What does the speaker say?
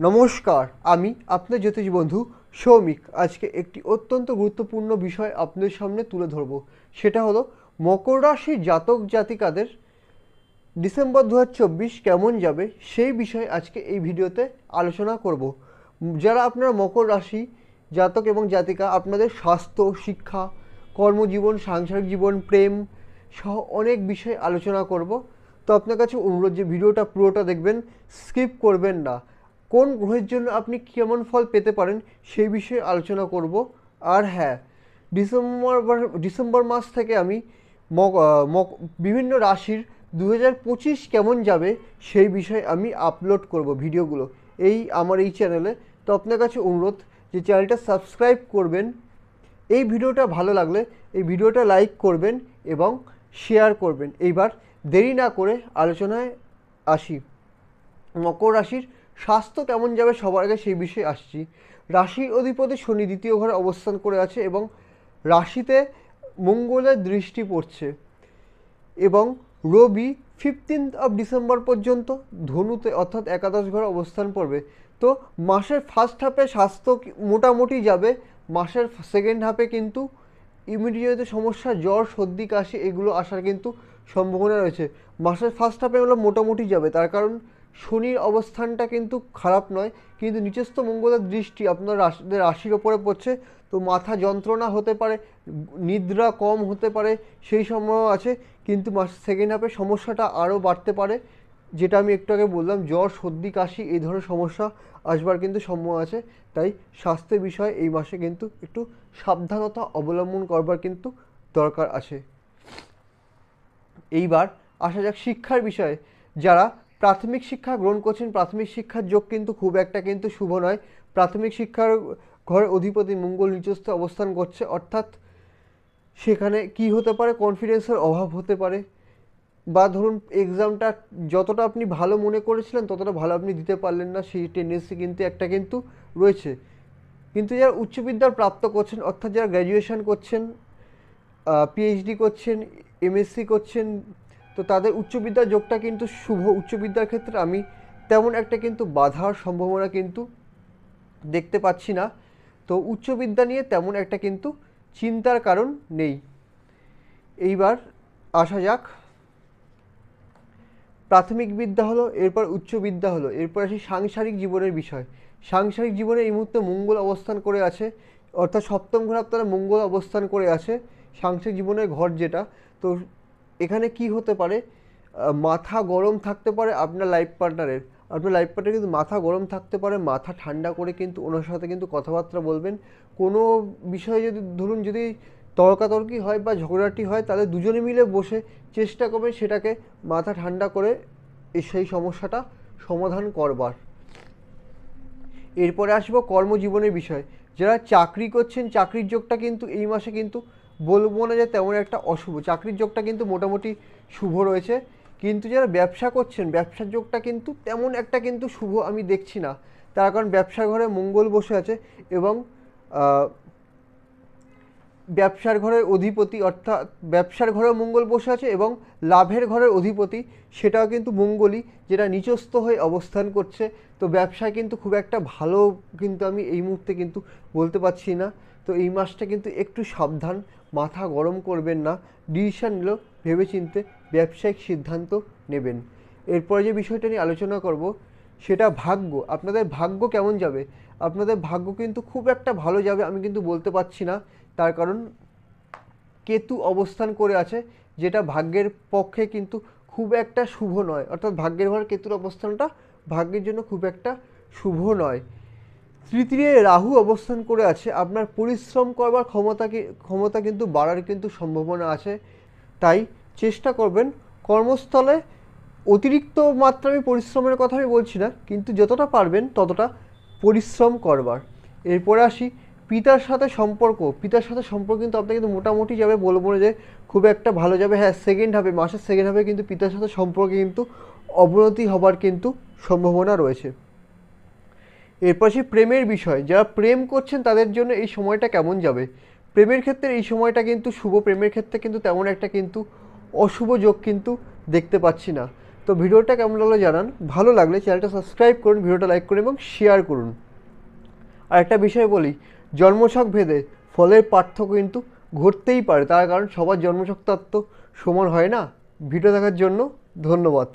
নমস্কার, আমি আপনার জ্যোতিষ বন্ধু সৌমিক। আজকে একটি অত্যন্ত গুরুত্বপূর্ণ বিষয় আপনাদের সামনে তুলে ধরব। সেটা হলো মকর রাশির জাতক জাতিকাদের ডিসেম্বর 2024 কেমন যাবে সেই বিষয়ে আজকে এই ভিডিওতে আলোচনা করব। যারা আপনারা মকর রাশি জাতক এবং জাতিকা, আপনাদের স্বাস্থ্য, শিক্ষা, কর্মজীবন, সাংসারিক জীবন, প্রেম সহ অনেক বিষয় আলোচনা করব। তো আপনার কাছে অনুরোধ যে ভিডিওটা পুরোটা দেখবেন, স্কিপ করবেন না। কোন গ্রহের জন্য আপনি কেমন ফল পেতে পারেন সেই বিষয়ে আলোচনা করব। আর হ্যাঁ, ডিসেম্বর মাস থেকে আমি বিভিন্ন রাশির 2025 কেমন যাবে সেই বিষয়ে আমি আপলোড করব ভিডিওগুলো আমার এই চ্যানেলে। তো আপনার কাছে অনুরোধ যে চ্যানেলটা সাবস্ক্রাইব করবেন। এই ভিডিওটা ভালো লাগলে এই ভিডিওটা লাইক করবেন এবং শেয়ার করবেন। এইবার দেরি না করে আলোচনায় আসি। মকর রাশির স্বাস্থ্য কেমন যাবে সবার আগে সেই বিষয়ে আসছি। রাশির অধিপতি শনি দ্বিতীয় ঘরে অবস্থান করে আছে এবং রাশিতে মঙ্গলের দৃষ্টি পড়ছে এবং রবি 15 ডিসেম্বর পর্যন্ত ধনুতে অর্থাৎ একাদশ ঘরে অবস্থান করবে। তো মাসের ফার্স্ট হাফে স্বাস্থ্য মোটামুটি যাবে। মাসের সেকেন্ড হাফে কিন্তু ইমিডিয়েট সমস্যা, জ্বর, সর্দি, কাশি এগুলো আসার কিন্তু সম্ভাবনা রয়েছে। মাসের ফার্স্ট হাফে হলো মোটামুটি যাবে, তার কারণ শনির অবস্থানটা কিন্তু খারাপ নয়, কিন্তু নিচস্থ মঙ্গলের দৃষ্টি আপনার রাশির ওপরে পড়ছে। তো মাথা যন্ত্রণা হতে পারে, নিদ্রা কম হতে পারে, সেই সময়ও আছে। কিন্তু সেকেন্ড হাফে সমস্যাটা আরও বাড়তে পারে, যেটা আমি একটু আগে বললাম, জ্বর, সর্দি, কাশি এই ধরনের সমস্যা আসবার কিন্তু সম্ভাবনা আছে। তাই স্বাস্থ্যের বিষয়ে এই মাসে কিন্তু একটু সাবধানতা অবলম্বন করবার কিন্তু দরকার আছে। এইবার আসা যাক শিক্ষার বিষয়ে। যারা প্রাথমিক শিক্ষা গ্রহণ করছেন, প্রাথমিক শিক্ষার যোগ কিন্তু খুব একটা কিন্তু শুভ নয়। প্রাথমিক শিক্ষার ঘরের অধিপতি মঙ্গল নিচস্থ অবস্থান করছে, অর্থাৎ সেখানে কি হতে পারে, কনফিডেন্সের অভাব হতে পারে, বা ধরুন এক্সামটা যতটা আপনি ভালো মনে করেছিলেন ততটা ভালো আপনি দিতে পারলেন না, সেই টেন্ডেন্সি কিন্তু একটা রয়েছে। কিন্তু যারা উচ্চ বিদ্যার প্রাপ্ত করছেন, অর্থাৎ যারা গ্র্যাজুয়েশন করছেন, পিএইচডি করছেন, এমএসসি করছেন, তো তাদের উচ্চবিদ্যার যোগটা কিন্তু শুভ। উচ্চবিদ্যার ক্ষেত্রে আমি তেমন একটা কিন্তু বাধার সম্ভাবনা কিন্তু দেখতে পাচ্ছি না। তো উচ্চবিদ্যা নিয়ে তেমন একটা কিন্তু চিন্তার কারণ নেই। এইবার আসা যাক, প্রাথমিক বিদ্যা হলো, এরপর উচ্চ বিদ্যা হলো, এরপর আসি সাংসারিক জীবনের বিষয়। সাংসারিক জীবনে এই মুহূর্তে মঙ্গল অবস্থান করে আছে, অর্থাৎ সপ্তম ঘরে আপনারা মঙ্গল অবস্থান করে আছে, সাংসারিক জীবনের ঘর যেটা। তো এখানে কি হতে পারে, মাথা গরম থাকতে পারে আপনার লাইফ পার্টনারের। আপনার লাইফ পার্টনার কিন্তু মাথা গরম থাকতে পারে, মাথা ঠান্ডা করে কিন্তু ওনার সাথে কিন্তু কথাবার্তা বলবেন। কোনো বিষয়ে যদি ধরুন যদি তর্কাতর্কি হয় বা ঝগড়াটি হয়, তাহলে দুজনে মিলে বসে চেষ্টা করবেন সেটাকে মাথা ঠান্ডা করে সেই সমস্যাটা সমাধান করবার। এরপরে আসবো কর্মজীবনের বিষয়। যারা চাকরি করছেন, চাকরির যোগটা কিন্তু এই মাসে কিন্তু বলবো না যে তেমন একটা অশুভ, চাকরির যোগটা কিন্তু মোটামুটি শুভ রয়েছে। কিন্তু যারা ব্যবসা করছেন, ব্যবসার যোগটা কিন্তু তেমন একটা কিন্তু শুভ আমি দেখছি না, তার কারণ ব্যবসার ঘরে মঙ্গল বসে আছে এবং ব্যবসার ঘরের অধিপতি, অর্থাৎ ব্যবসার ঘরে মঙ্গল বসে আছে এবং লাভের ঘরের অধিপতি সেটাও কিন্তু মঙ্গলই, যেটা নিচস্থ হয়ে অবস্থান করছে। তো ব্যবসায় কিন্তু খুব একটা ভালো কিন্তু আমি এই মুহূর্তে কিন্তু বলতে পারছি না। তো এই মাসটা কিন্তু একটু সাবধান, মাথা গরম করবেন না, ডিসিশান নিলেও ভেবেচিন্তে ব্যবসায়িক সিদ্ধান্ত নেবেন। এরপরে যে বিষয়টা নিয়ে আলোচনা করব সেটা ভাগ্য। আপনাদের ভাগ্য কেমন যাবে? আপনাদের ভাগ্য কিন্তু খুব একটা ভালো যাবে আমি কিন্তু বলতে পারছি না, তার কারণ কেতু অবস্থান করে আছে, যেটা ভাগ্যের পক্ষে কিন্তু খুব একটা শুভ নয়। অর্থাৎ ভাগ্যের ঘরে কেতুর অবস্থানটা ভাগ্যের জন্য খুব একটা শুভ নয়। তৃতীয় রাহু অবস্থান করে আছে, আপনার পরিশ্রম করবার ক্ষমতা কিন্তু বাড়ার কিন্তু সম্ভাবনা আছে। তাই চেষ্টা করবেন কর্মস্থলে অতিরিক্ত মাত্রায় পরিশ্রমের কথা আমি বলছি না, কিন্তু যতটা পারবেন ততটা পরিশ্রম করবার। এরপরে আসি পিতার সাথে সম্পর্ক। পিতার সাথে সম্পর্ক কিন্তু আপনার কিন্তু মোটামুটি যাবে, বলবো না যে খুব একটা ভালো যাবে। হ্যাঁ, সেকেন্ড হাফে, মাসের সেকেন্ড হাফে কিন্তু পিতার সাথে সম্পর্কে কিন্তু অবনতি হবার কিন্তু সম্ভাবনা রয়েছে। এরপর আসি প্রেমের বিষয়। যারা প্রেম করছেন তাদের জন্য এই সময়টা কেমন যাবে? প্রেমের ক্ষেত্রে এই সময়টা কিন্তু শুভ, প্রেমের ক্ষেত্রে কিন্তু তেমন একটা কিন্তু অশুভ যোগ কিন্তু দেখতে পাচ্ছি না। তো ভিডিওটা কেমন লাগলো জানান, ভালো লাগলে চ্যানেলটা সাবস্ক্রাইব করুন, ভিডিওটা লাইক করুন এবং শেয়ার করুন। আর একটা বিষয় বলি, জন্মছক ভেদে ফলের পার্থক্য কিন্তু ঘটতেই পারে, তার কারণ সবার জন্মছক তো সমান হয় না। ভিডিও দেখার জন্য ধন্যবাদ।